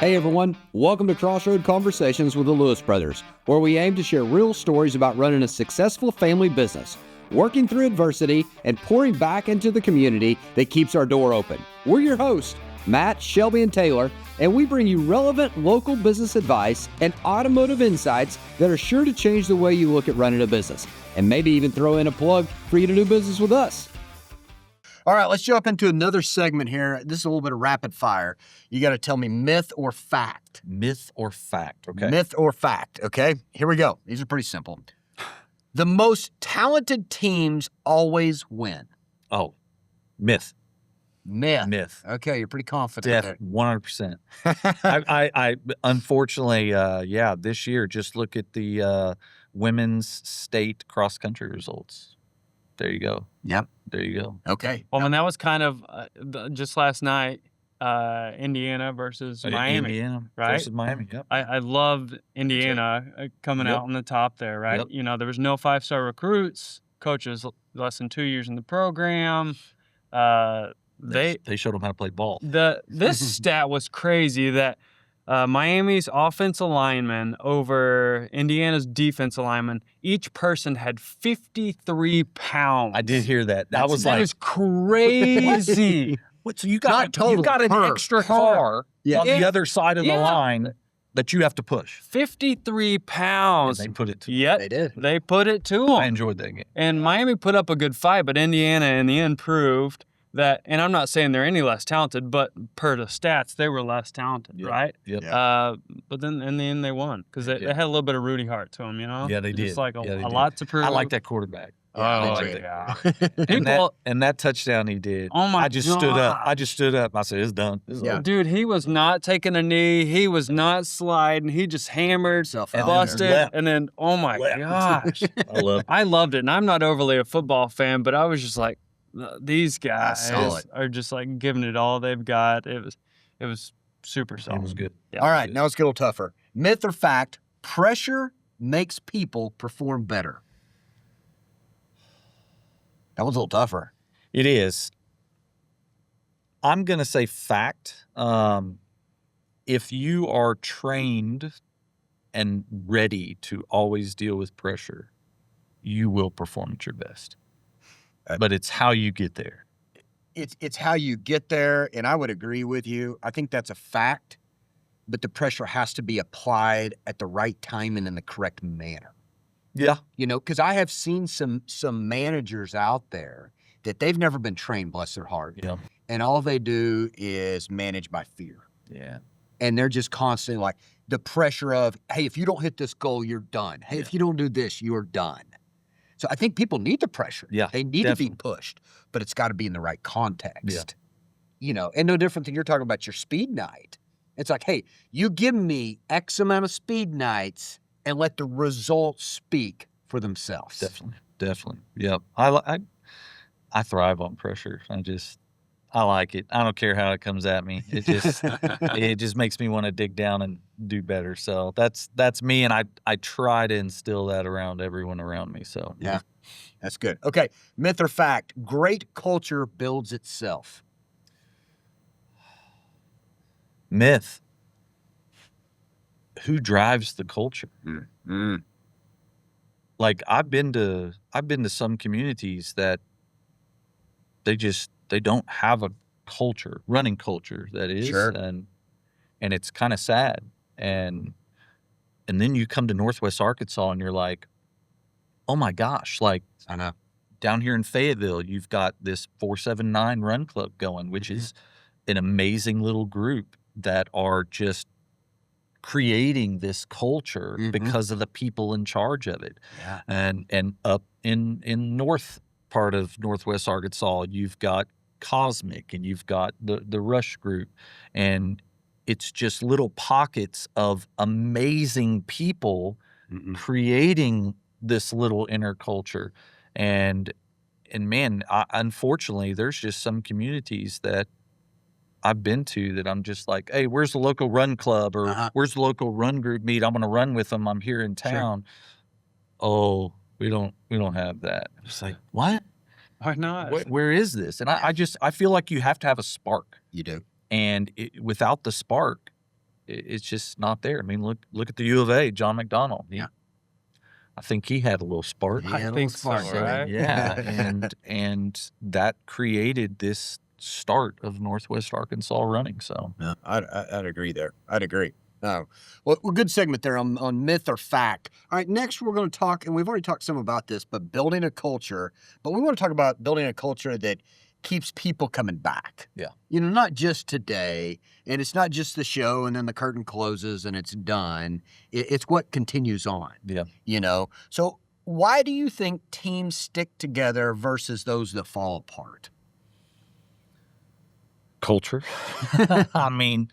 Hey everyone, welcome to Crossroad Conversations with the Lewis Brothers, where we aim to share real stories about running a successful family business, working through adversity, and pouring back into the community that keeps our door open. We're your hosts, Matt, Shelby, and Taylor, and we bring you relevant local business advice and automotive insights that are sure to change the way you look at running a business, and maybe even throw in a plug for you to do business with us. All right, let's jump into another segment here. This is a little bit of rapid fire. You got to tell me myth or fact. Myth or fact, okay? Myth or fact, okay? Here we go. These are pretty simple. The most talented teams always win. Oh, myth. Myth. Myth. Okay, you're pretty confident there. 100%. I unfortunately, this year, just look at the women's state cross-country results. There you go. Yep. There you go. Okay. Well, and that was kind of just last night, Indiana versus Miami. Indiana right? versus Miami, yep. I loved Indiana coming Yep. out on the top there, right? Yep. You know, there was no 5-star recruits, coaches less than 2 years in the program. They showed them how to play ball. This stat was crazy that Miami's offensive linemen over Indiana's defensive linemen, each person had 53 pounds. I did hear that. That was That like, is crazy. what? So you Not total, got an per. extra car Yeah. on the other side of the Yeah. line that you have to push. 53 And pounds. they put it to Yet They did. they put it to I them. enjoyed that game. And Miami put up a good fight, but Indiana in the end proved that, and I'm not saying they're any less talented, but per the stats, they were less talented, Yep. right? Yep. Yeah. But then in the end, they won because they Yeah. had a little bit of Rudy Hart to them, you know? Yeah, they Just did. like Yeah, they a did. lot to prove. I like that quarterback. Oh, I like do. yeah. And that touchdown he did. Oh, my I just stood up. I gosh. just stood up. I said, it's done. It's Yeah. over. Dude, he was not taking a knee. He was not sliding. He just hammered, Self And out then there. busted, left. and then, oh my Left. gosh. I love it. I loved it. And I'm not overly a football fan, but I was just like, these guys solid. are just like giving it all they've got. It was super solid. It was good. Yeah. All right, now let's get a little tougher. Myth or fact, pressure makes people perform better. That was a little tougher. It is. I'm going to say fact. If you are trained and ready to always deal with pressure, you will perform at your best. But it's how you get there. It's how you get there, and I would agree with you. I think that's a fact, but the pressure has to be applied at the right time and in the correct manner. Yeah. You know, because I have seen some managers out there that they've never been trained, bless their heart, Yeah. and all they do is manage by fear. Yeah. And they're just constantly like the pressure of, hey, if you don't hit this goal, you're done. Hey, if you don't do this, you're done. So I think people need the pressure. Yeah, They need definitely. to be pushed, but it's got to be in the right context. Yeah. You know, and no different than you're talking about your speed night. It's like, hey, you give me X amount of speed nights and let the results speak for themselves. Definitely. Yep. I thrive on pressure. I like it. I don't care how it comes at me. It just makes me want to dig down and do better. So that's me, and I try to instill that around everyone around me. So Yeah, that's good. Okay, myth or fact, great culture builds itself. Myth. Who drives the culture? Like I've been to some communities that they don't have a culture, running culture that is, Sure. and it's kind of sad. And then you come to Northwest Arkansas and you're like, oh my gosh, like I know. down here in Fayetteville, you've got this 479 Run Club going, which is an amazing little group that are just creating this culture Mhm. because of the people in charge of it. Yeah. And up in north part of Northwest Arkansas, you've got Cosmic and you've got the Rush Group, and it's just little pockets of amazing people creating this little inner culture. And man, unfortunately, there's just some communities that I've been to that I'm just like, hey, where's the local run club, or where's the local run group meet? I'm going to run with them. I'm here in town. Sure. Oh, we don't have that. It's like, what? Why not? Where is this? And I feel like you have to have a spark. You do. And without the spark, it's just not there. I mean, look at the U of A, John McDonald. Yeah. I think he had a little spark. He had a little think so, spark, So, right? yeah, and that created this start of Northwest Arkansas running. So Yeah, I'd agree there. I'd agree. Oh, well, good segment there on myth or fact. All right, next we're going to talk, and we've already talked some about this, but building a culture. But we want to talk about building a culture that keeps people coming back. Yeah. Not just today, and it's not just the show and then the curtain closes and it's done. It's what continues on. Yeah. So why do you think teams stick together versus those that fall apart? culture. I mean,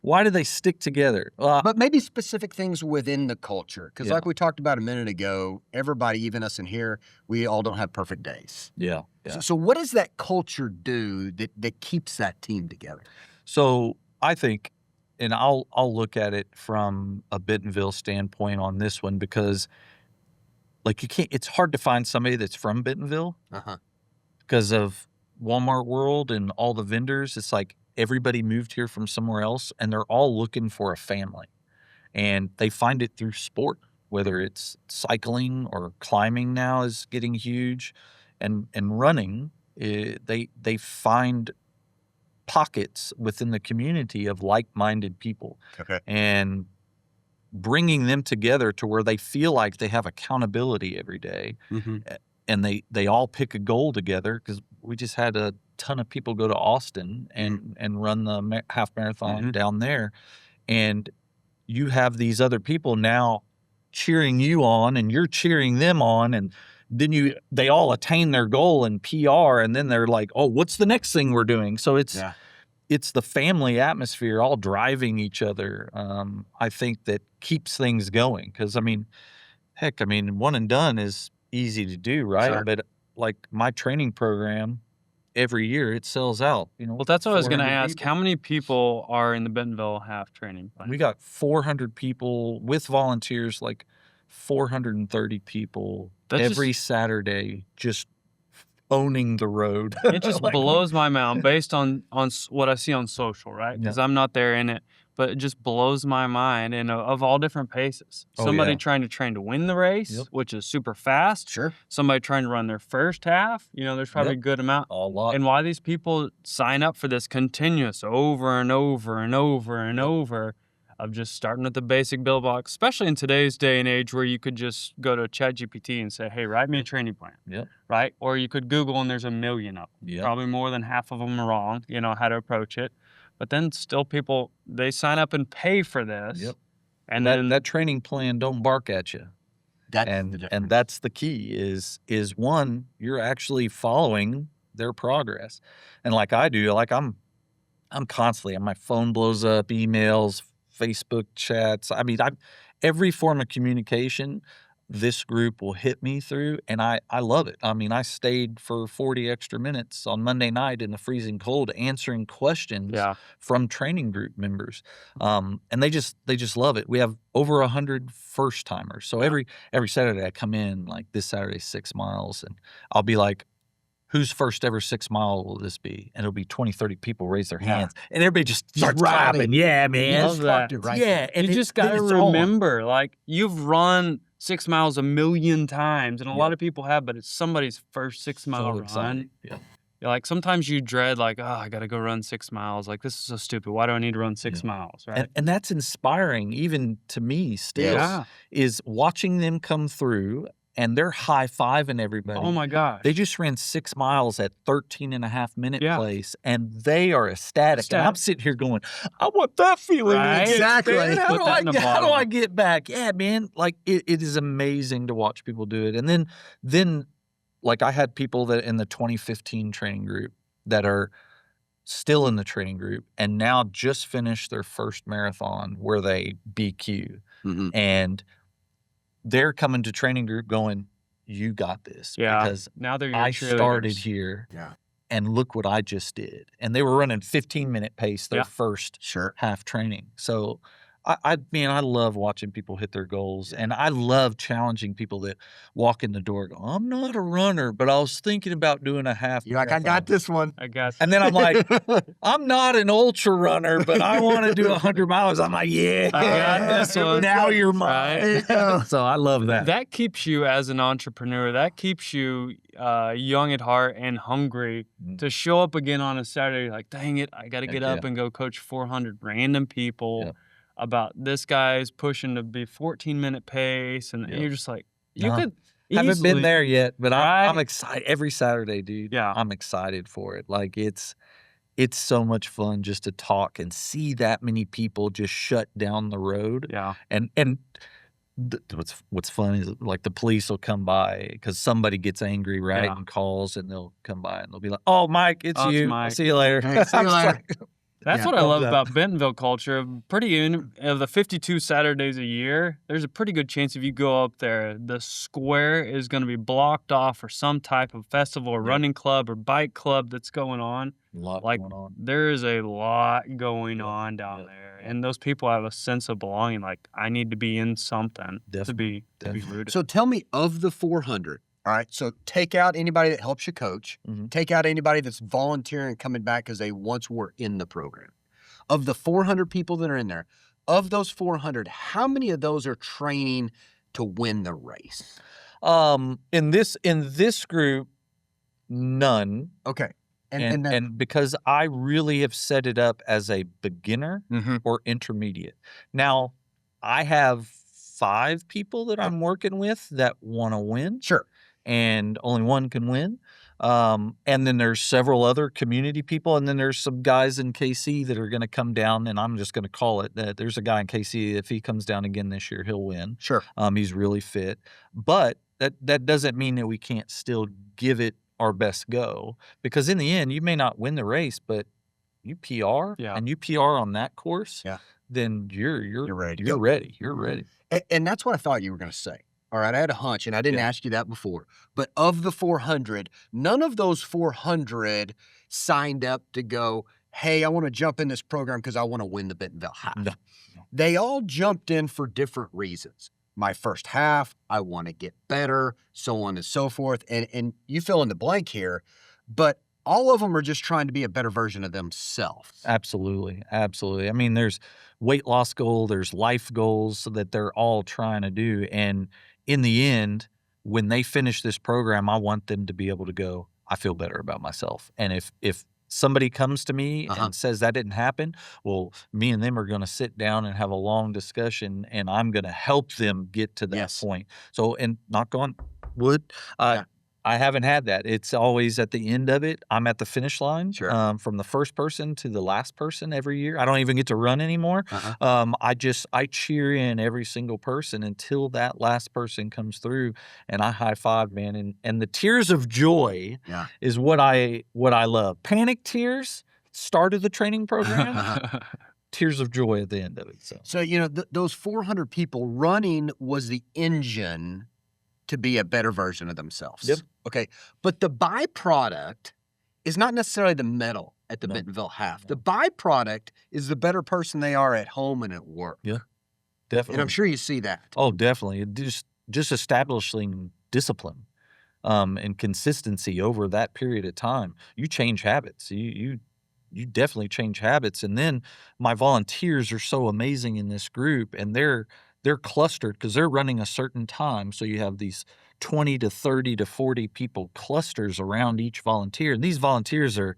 why do they stick together? But maybe specific things within the culture. Because Yeah. like we talked about a minute ago, everybody, even us in here, we all don't have perfect days. Yeah. So what does that culture do that keeps that team together? So I think, and I'll look at it from a Bentonville standpoint on this one, because like it's hard to find somebody that's from Bentonville Uh-huh. because of Walmart World and all the vendors. It's like everybody moved here from somewhere else and they're all looking for a family, and they find it through sport, whether it's cycling or climbing now is getting huge, and running. They find pockets within the community of like-minded people, Okay. and bringing them together to where they feel like they have accountability every day, Mm-hmm. and they all pick a goal together, because we just had a ton of people go to Austin and run the half marathon Mhm. down there, and you have these other people now cheering you on and you're cheering them on, and then they all attain their goal in PR, and then they're like, oh, what's the next thing we're doing? So it's the family atmosphere all driving each other. I think that keeps things going, because heck, one and done is easy to do, right? Sure. But like my training program, every year it sells out. Well, that's what I was going to 400 ask. people. How many people are in the Bentonville half training plan? We got 400 people with volunteers, like 430 people That's every Saturday, just owning the road. It just Like, blows my mind based on what I see on social, right? Yeah. Because I'm not there in it, but it just blows my mind. And of all different paces, Oh, somebody yeah. trying to train to win the race, Yep. which is super fast. Sure. Somebody trying to run their first half. There's probably Yep. a good amount. a lot. And why these people sign up for this continuous over and over and over and over of just starting with the basic build block, especially in today's day and age where you could just go to ChatGPT and say, hey, write me a training plan. Yep. Right? Or you could Google and there's a million of them. Yep. Probably more than half of them are wrong, how to approach it. But then still people, they sign up and pay for this. Yep. And that, then that training plan don't bark at you. That's the and difference. and that's the key is one, you're actually following their progress. And like I do, like I'm constantly, my phone blows up, emails, Facebook chats. Every form of communication this group will hit me through, and I love it. I stayed for 40 extra minutes on Monday night in the freezing cold answering questions from training group members, and they just love it. We have over 100 first timers, so every Saturday I come in, like this Saturday 6 miles, and I'll be like, whose first ever 6 mile will this be? And it'll be 20, 30 people raise their hands, and everybody just starts clapping. Yeah, man. Love that. Right. Yeah, and you just got to remember, like, you've run 6 miles a million times, and a lot of people have, but it's somebody's first 6 mile run. Exciting. Yeah. Like, sometimes you dread, like, oh, I got to go run 6 miles. Like, this is so stupid. Why do I need to run 6 miles, right? And that's inspiring even to me still, Yeah. is watching them come through and they're high-fiving everybody. Oh, my gosh. They just ran 6 miles at 13.5-minute Yeah. pace, and they are ecstatic. And I'm Ecstatic. sitting here going, I want that feeling. Right? again, Exactly. man. How Put do that in a how do bottle. I get back? Yeah, man. Like, it is amazing to watch people do it. And then like, I had people that in the 2015 training group that are still in the training group and now just finished their first marathon where they BQ. Mhm. And they're coming to training group going, you got this. Yeah. Because Now they're your I started cheerleaders. here. Yeah. And look what I just did. And they were running 15-minute pace their Yeah. first Sure. half training. So I love watching people hit their goals, and I love challenging people that walk in the door and go, I'm not a runner, but I was thinking about doing a half You're like, I got marathon." this one. I got And then I'm like, I'm not an ultra runner, but I want to do 100 miles. I'm like, yeah, I got this one. now you're mine. Right? So I love that. That keeps you as an entrepreneur. That keeps you young at heart and hungry to show up again on a Saturday. Like, dang it, I got to Heck get up yeah. and go coach 400 random people Yep. about this guy's pushing to be 14-minute pace, and Yep. you're just like, you No. could Haven't easily, been there yet, but Right? I'm excited every Saturday, dude. Yeah. I'm excited for it. Like it's so much fun just to talk and see that many people just shut down the road. Yeah, And what's fun is like the police will come by because somebody gets angry, right, Yeah. and calls, and they'll come by and they'll be like, "Oh, Mike, it's Oh, it's you. I'll Mike." see you later." Hey, see you I'm just later. like, that's Yeah, what I love love that. about Bentonville culture. Of the 52 Saturdays a year, there's a pretty good chance if you go up there, the square is going to be blocked off for some type of festival or Yep. running club or bike club that's going on. a lot Like, going on. there is a lot going Yeah, on down yeah, there, yeah. and those people have a sense of belonging. Like, I need to be in something to be Definitely. rooted. So tell me, of the 400, all right, so take out anybody that helps you coach, Mhm. take out anybody that's volunteering coming back because they once were in the program. Of the 400 people that are in there, of those 400, how many of those are training to win the race? In this group, none. Okay. And because I really have set it up as a beginner Mhm. or intermediate. Now, I have 5 people that I'm working with that want to win, Sure. and only one can win. And then there's several other community people, and then there's some guys in KC that are going to come down, and I'm just going to call it that. There's a guy in KC, if he comes down again this year, he'll win. Sure. He's really fit, but that doesn't mean that we can't still give it our best go, because in the end, you may not win the race, but you PR Yeah. and you PR on that course, Yeah. then you're ready to You're go. ready. You're ready. And that's what I thought you were going to say. All right. I had a hunch, and I didn't Yeah. ask you that before. But of the 400, none of those 400 signed up to go, hey, I want to jump in this program because I want to win the Bentonville Half. No. They all jumped in for different reasons. My first half, I want to get better, so on and so forth. And you fill in the blank here, but all of them are just trying to be a better version of themselves. Absolutely. Absolutely. I mean, there's weight loss goal, there's life goals that they're all trying to do. And in the end, when they finish this program, I want them to be able to go, I feel better about myself. And if somebody comes to me and says that didn't happen, well, me and them are going to sit down and have a long discussion, and I'm going to help them get to that Yes. point. So, and knock on wood, Yeah. I haven't had that. It's always at the end of it. I'm at the finish line, Sure. from the first person to the last person every year. I don't even get to run anymore. I cheer in every single person until that last person comes through, and I high five, man. And the tears of joy Yeah. is what I love. Panic tears, start of the training program, tears of joy at the end of it. So So, those 400 people running was the engine to be a better version of themselves. Yep. Okay. But the byproduct is not necessarily the medal at the No. Bentonville Half. The byproduct is the better person they are at home and at work. definitely. And I'm sure you see that. Oh, definitely. It just establishing discipline, and consistency over that period of time. You change habits. You definitely change habits. And then my volunteers are so amazing in this group, and they're clustered because they're running a certain time. So you have these 20 to 30 to 40 people clusters around each volunteer. And these volunteers they're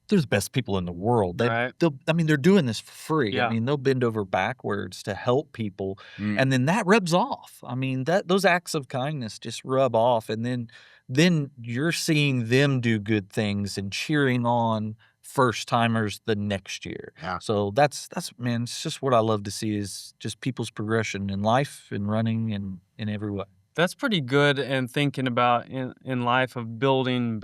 the best people in the world. Right. They're doing this for free. Yeah. I mean, they'll bend over backwards to help people. Mm. And then that rubs off. I mean, those acts of kindness just rub off. And then you're seeing them do good things and cheering on first timers the next year. Yeah. So that's man, it's just what I love to see is just people's progression in life and running and in every way. That's pretty good. And thinking about in life of building.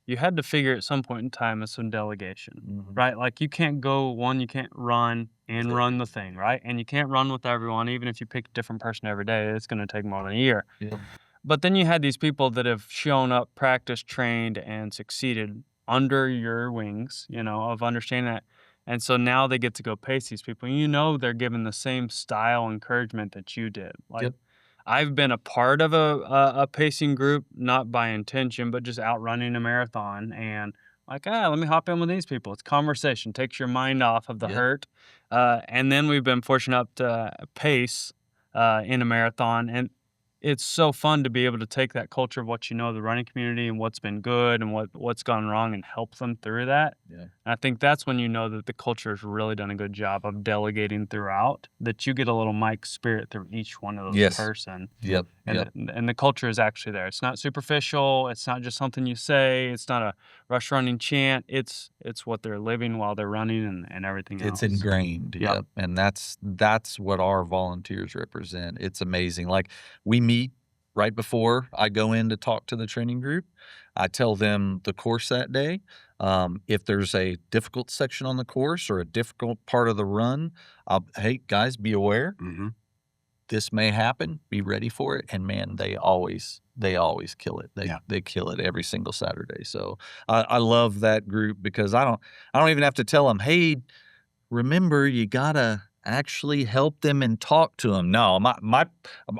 You had to figure at some point in time is some delegation, Mhm. right? Like you can't run and run the thing, right? And you can't run with everyone, even if you pick a different person every day, it's going to take more than a year. Yeah. But then you had these people that have shown up, practiced, trained, and succeeded under your wings, of understanding that And so now they get to go pace these people. You know they're given the same style encouragement that you did. Like Yep. I've been a part of a pacing group, not by intention, but just out running a marathon. And like, let me hop in with these people. It's conversation, takes your mind off of the Yep. hurt. And then we've been fortunate enough to pace in a marathon. And it's so fun to be able to take that culture of what you know of the running community and what's been good and what's gone wrong and help them through that. Yeah. And I think that's when you know that the culture has really done a good job of delegating throughout, that you get a little Mike spirit through each one of those Yes. person. Yep. And, Yep. and the culture is actually there. It's not superficial. It's not just something you say. It's not a rush running chant. It's what they're living while they're running and everything else. It's ingrained. Yep. Yep. And that's what our volunteers represent. It's amazing. Like we meet right before I go in to talk to the training group. I tell them the course that day. If there's a difficult section on the course or a difficult part of the run, hey guys, be aware. Mm-hmm. This may happen. Be ready for it. And man, they always kill it. They kill it every single Saturday. So I love that group because I don't even have to tell them, hey, remember you gotta actually help them and talk to them. No,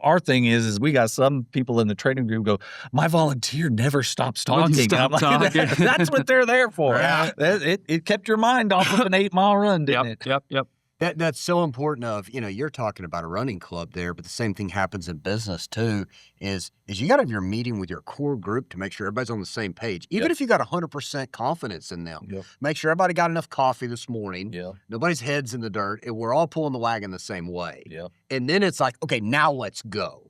our thing is we got some people in the training group go, my volunteer never stops talking. Stop I'm like, talking. That's what they're there for. Yeah. It kept your mind off of an 8-mile run, didn't it? Yep. That's so important of, you're talking about a running club there, but the same thing happens in business too, is you got to have your meeting with your core group to make sure everybody's on the same page. Even Yep. if you got 100% confidence in them, Yep. make sure everybody got enough coffee this morning. Yeah. Nobody's head's in the dirt. And we're all pulling the wagon the same way. Yeah. And then it's like, okay, now let's go.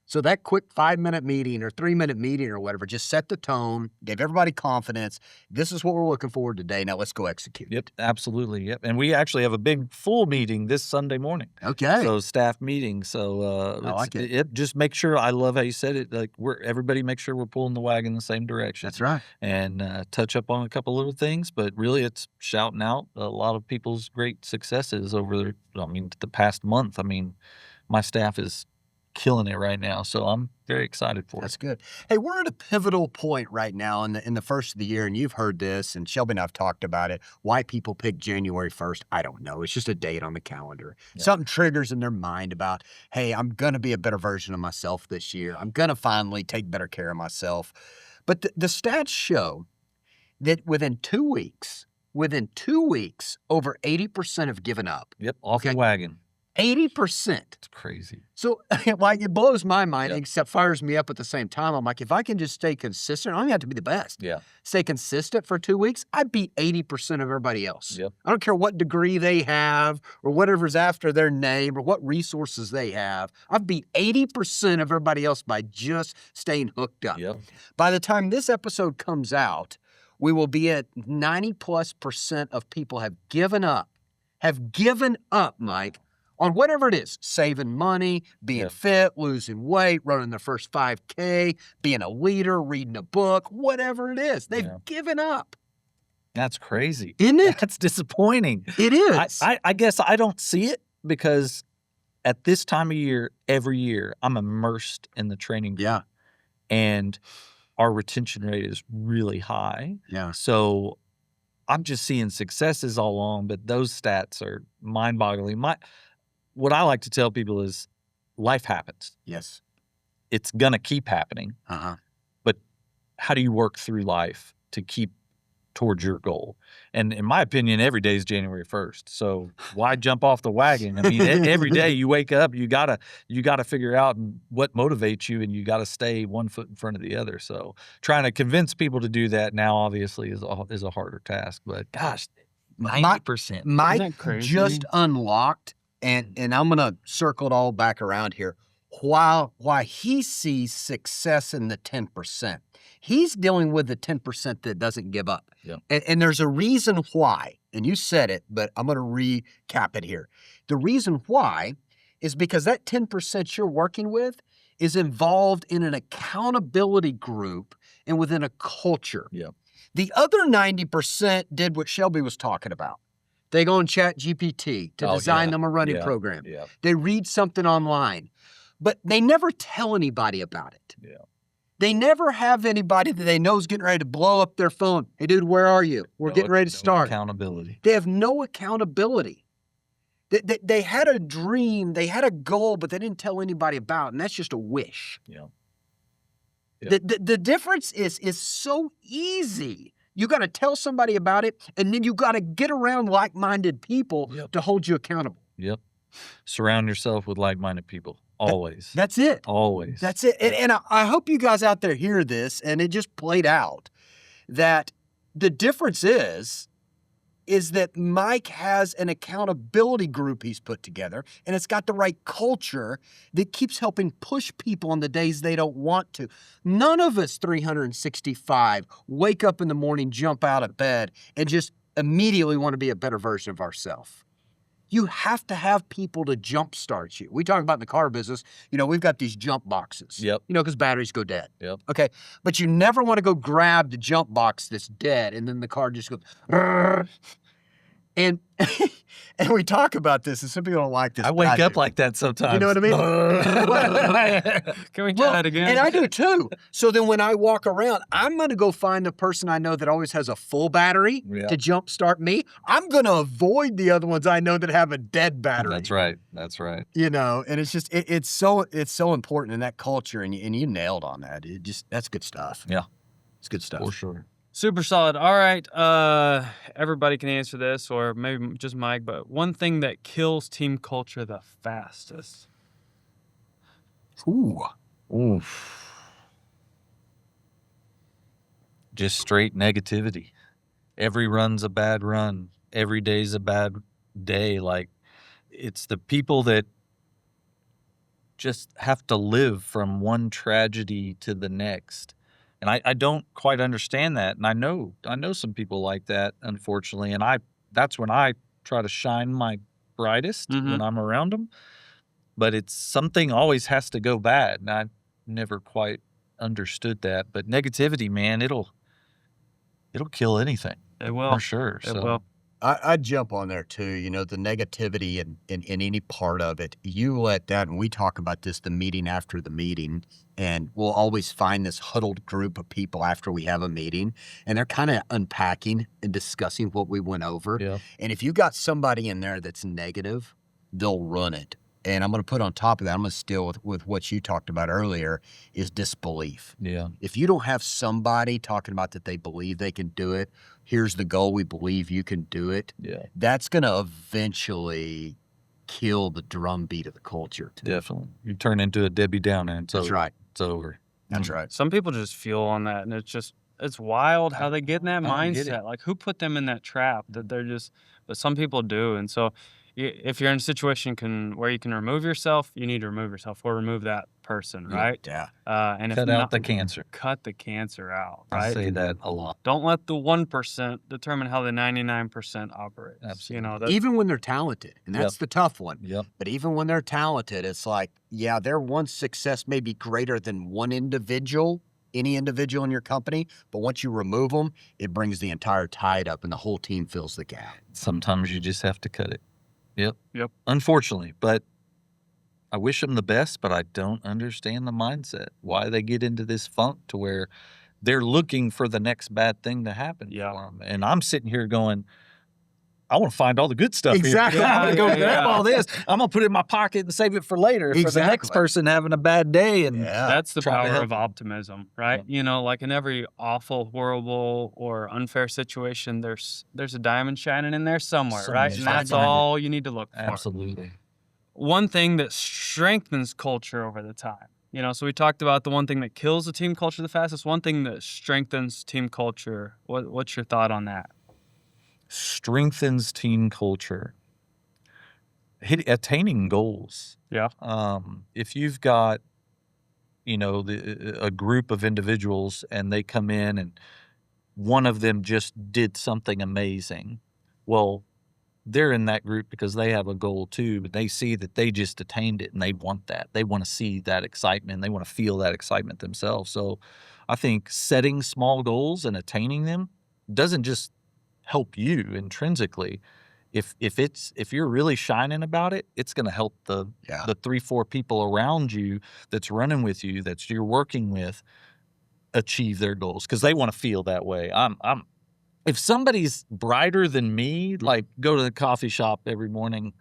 So that quick 5-minute meeting or 3-minute meeting or whatever just set the tone, gave everybody confidence. This is what we're looking forward to today. Now let's go execute. Yep. Absolutely. Yep. And we actually have a big full meeting this Sunday morning. Okay. So staff meeting. So I like it. Just make sure. I love how you said it. Like everybody make sure we're pulling the wagon the same direction. That's right. And touch up on a couple little things, but really it's shouting out a lot of people's great successes over the past month. My staff is killing it right now, so I'm very excited for That's it. good. Hey, we're at a pivotal point right now in the first of the year, and you've heard this, and Shelby and I've talked about it. Why people pick January 1st, I don't know. It's just a date on the calendar. Yeah. Something triggers in their mind about, hey, I'm going to be a better version of myself this year. I'm going to finally take better care of myself. But the stats show that within 2 weeks, over 80% have given up. Yep, off Okay. the wagon. 80%. It's crazy. So, like, it blows my mind, Yep. except fires me up at the same time. I'm like, if I can just stay consistent, I don't even have to be the best. Yeah. Stay consistent for 2 weeks, I beat 80% of everybody else. Yep. I don't care what degree they have or whatever's after their name or what resources they have. I've beat 80% of everybody else by just staying hooked up. Yep. By the time this episode comes out, we will be at 90+% of people have given up, Mike, on whatever it is, saving money, being Yeah. fit, losing weight, running their first 5K, being a leader, reading a book, whatever it is. They've Yeah. given up. That's crazy. Isn't it? That's disappointing. It is. I guess I don't see it because at this time of year, every year, I'm immersed in the training group, yeah. and our retention rate is really high. Yeah. So I'm just seeing successes all along, but those stats are mind-boggling. What I like to tell people is life happens. Yes. It's going to keep happening, Uh-huh. but how do you work through life to keep towards your goal? And in my opinion, every day is January 1st. So why jump off the wagon? Every day you wake up, you gotta figure out what motivates you, and you gotta stay one foot in front of the other. So trying to convince people to do that now obviously is a harder task, but gosh, 90%. Mike Isn't that crazy? just unlocked, and I'm going to circle it all back around here. Why he sees success in the 10%. He's dealing with the 10% that doesn't give up. Yep. And there's a reason why, and you said it, but I'm going to recap it here. The reason why is because that 10% you're working with is involved in an accountability group and within a culture. Yep. The other 90% did what Shelby was talking about. They go on ChatGPT to design them a running program. Yeah. They read something online, but they never tell anybody about it. Yeah. They never have anybody that they know is getting ready to blow up their phone. Hey, dude, where are you? We're getting ready to No start. accountability. They have no accountability. They had a dream, they had a goal, but they didn't tell anybody about it, and that's just a wish. Yeah. Yeah. The difference is so easy. You got to tell somebody about it, and then you got to get around like-minded people Yep. to hold you accountable. Yep. Surround yourself with like-minded people. Always. That's it. Always. That's it. And I hope you guys out there hear this, and it just played out, that the difference is that Mike has an accountability group he's put together, and it's got the right culture that keeps helping push people on the days they don't want to. None of us 365 wake up in the morning, jump out of bed, and just immediately want to be a better version of ourselves. You have to have people to jumpstart you. We talk about in the car business, we've got these jump boxes. Yep. Because batteries go dead. Yep. Okay. But you never want to go grab the jump box that's dead and then the car just goes, "Rrrr." And and we talk about this, and some people don't like this. I but wake up do. like that sometimes. You know what I mean? Can we try that again? And I do too. So then when I walk around, I'm going to go find the person I know that always has a full battery Yeah. to jumpstart me. I'm going to avoid the other ones I know that have a dead battery. That's right. That's right. And it's just it's so important in that culture, and you nailed on that. That's good stuff. Yeah. It's good stuff. For sure. Super solid. All right. Everybody can answer this, or maybe just Mike, but one thing that kills team culture the fastest. Ooh. Oof. Just straight negativity. Every run's a bad run. Every day's a bad day. Like, it's the people that just have to live from one tragedy to the next. And I don't quite understand that. And I know some people like that, unfortunately. And that's when I try to shine my brightest, when I'm around them. But it's something always has to go bad. And I never quite understood that. But negativity, man, it'll kill anything. It will. For sure. It So, will. I'd jump on there too. The negativity in any part of it, you let that, and we talk about this the meeting after the meeting, and we'll always find this huddled group of people after we have a meeting, and they're kind of unpacking and discussing what we went over. yeah. And if you got somebody in there that's negative, they'll run it. And I'm going to put on top of that, I'm going to steal with what you talked about earlier, is disbelief. Yeah. If you don't have somebody talking about that they believe they can do it, here's the goal, we believe you can do it, Yeah. that's going to eventually kill the drumbeat of the culture. Too. Definitely. You turn into a Debbie Downer and That's right. it's over. That's right. Some people just fuel on that, and it's wild how they get in that I don't get it. mindset. Like, who put them in that trap that but some people do. And so if you're in a situation where you can remove yourself, you need to remove yourself or remove that person, right? Yeah. And Cut if out not, the cancer. cut the cancer out, I right? say that a lot. Don't let the 1% determine how the 99% operates. Absolutely. Even when they're talented, and that's Yep. the tough one. Yep. But even when they're talented, it's like, yeah, their one success may be greater than one individual, any individual in your company, but once you remove them, it brings the entire tide up and the whole team fills the gap. Sometimes you just have to cut it. Yep. Unfortunately, but I wish them the best, but I don't understand the mindset. Why they get into this funk to where they're looking for the next bad thing to happen Yeah. for them. And I'm sitting here going, I want to find all the good stuff here. Exactly. I'm going to go Yeah, grab yeah. all this. I'm going to put it in my pocket and save it for later for the next Exactly. person having a bad day. And Yeah. That's the try to power help of them. optimism, right? Like in every awful, horrible, or unfair situation, there's a diamond shining in there somewhere, right? Somewhere. And that's Find it. all you need to look for. Absolutely. One thing that strengthens culture over the time. So we talked about the one thing that kills the team culture the fastest. One thing that strengthens team culture. What's your thought on that? Strengthens team culture. Attaining goals. Yeah. If you've got, a group of individuals and they come in and one of them just did something amazing, well, they're in that group because they have a goal too, but they see that they just attained it and they want that. They want to see that excitement. They want to feel that excitement themselves. So I think setting small goals and attaining them doesn't just help you intrinsically. If you're really shining about it, it's going to help the 3-4 people around you that's running with you, that you're working with. achieve their goals because they want to feel that way. If somebody's brighter than me, like go to the coffee shop every morning,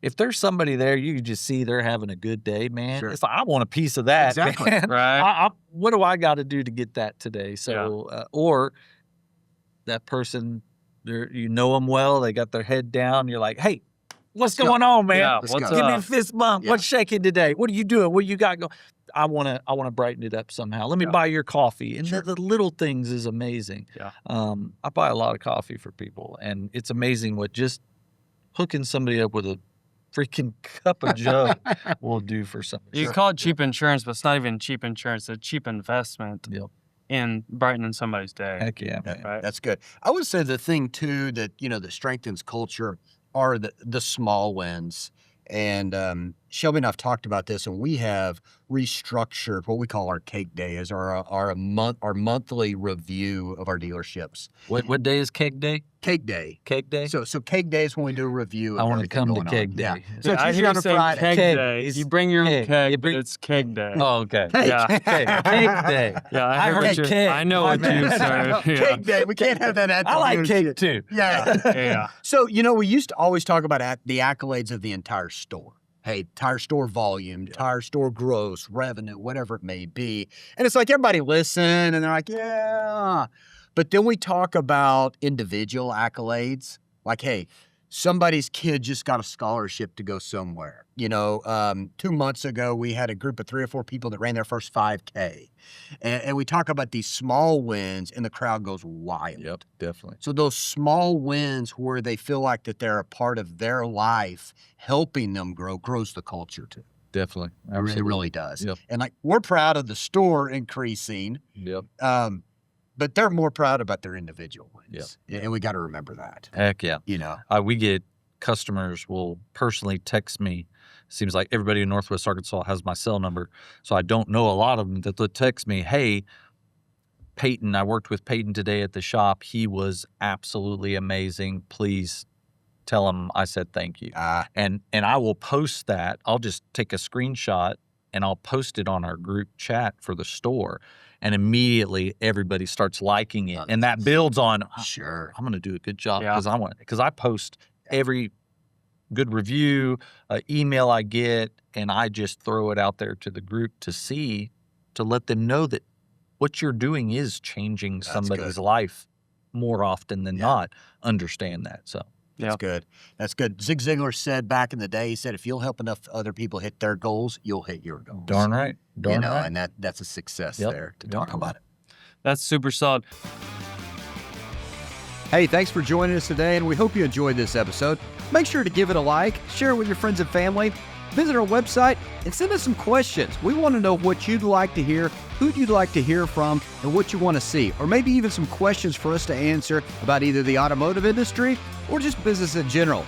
if there's somebody there, you can just see they're having a good day, man. Sure. It's like, I want a piece of that, Exactly. man. Right. What do I got to do to get that today? So, or that person, you know them well, they got their head down. You're like, hey, what's going on, man? Yeah, Let's what's go. Give me a up? fist bump. Yeah. What's shaking today? What are you doing? What you got going? I want to brighten it up somehow. Let me buy your coffee. And Sure. the little things is amazing. Yeah. I buy a lot of coffee for people, and it's amazing what just hooking somebody up with a freaking cup of joe will do for somebody. You can call it cheap insurance, but it's not even cheap insurance. It's a cheap investment Yep. in brightening somebody's day. Heck yeah, man. Right. That's good. I would say the thing too that that strengthens culture are the small wins. And Shelby and I've talked about this, and we have restructured what we call our cake day as our monthly review of our dealerships. What day is Keg Day? Cake day. Cake Day? So cake day is when we do a review. Of I want to everything come to going on. Keg Yeah. Day. So it's I usually hear on you a say Friday. keg Keg. day. It's You bring your own keg. keg, You bring- but it's keg day. Oh, okay. Yeah. Cake Day. Yeah, I I heard heard what you. keg. I know what you said. Yeah. Cake day. We can't have that at the I like dealership. cake too. Yeah. Yeah. So, we used to always talk about the accolades of the entire store. Hey, entire store volume, entire store gross, revenue, whatever it may be. And it's like everybody listen and they're like, yeah. But then we talk about individual accolades. Like, hey, somebody's kid just got a scholarship to go somewhere. 2 months ago, we had a group of 3 or 4 people that ran their first 5K. And we talk about these small wins, and the crowd goes wild. Yep, definitely. So those small wins where they feel like that they're a part of their life, helping them grows the culture too. Definitely. It really does. Yep. And like we're proud of the store increasing, Yep. but they're more proud about their individual wins. And we got to remember that. Heck yeah. We get customers will personally text me. Seems like everybody in Northwest Arkansas has my cell number, so I don't know a lot of them that they'll text me, hey, Peyton, I worked with Peyton today at the shop. He was absolutely amazing. Please tell him I said thank you. And I will post that. I'll just take a screenshot and I'll post it on our group chat for the store. And immediately everybody starts liking it. And that builds on, Sure. I'm going to do a good job Yeah. because I post every good review, email I get, and I just throw it out there to the group to let them know that what you're doing is changing That's somebody's good. life more often than not. Understand that. So That's good. That's good. Zig Ziglar said back in the day, he said, if you'll help enough other people hit their goals, you'll hit your goals. darn right. Darn right. And that's a success Yep. there to talk about it. That's super solid. Hey, thanks for joining us today, and we hope you enjoyed this episode. Make sure to give it a like, share it with your friends and family, visit our website, and send us some questions. We want to know what you'd like to hear, who you'd like to hear from, and what you want to see, or maybe even some questions for us to answer about either the automotive industry or just business in general.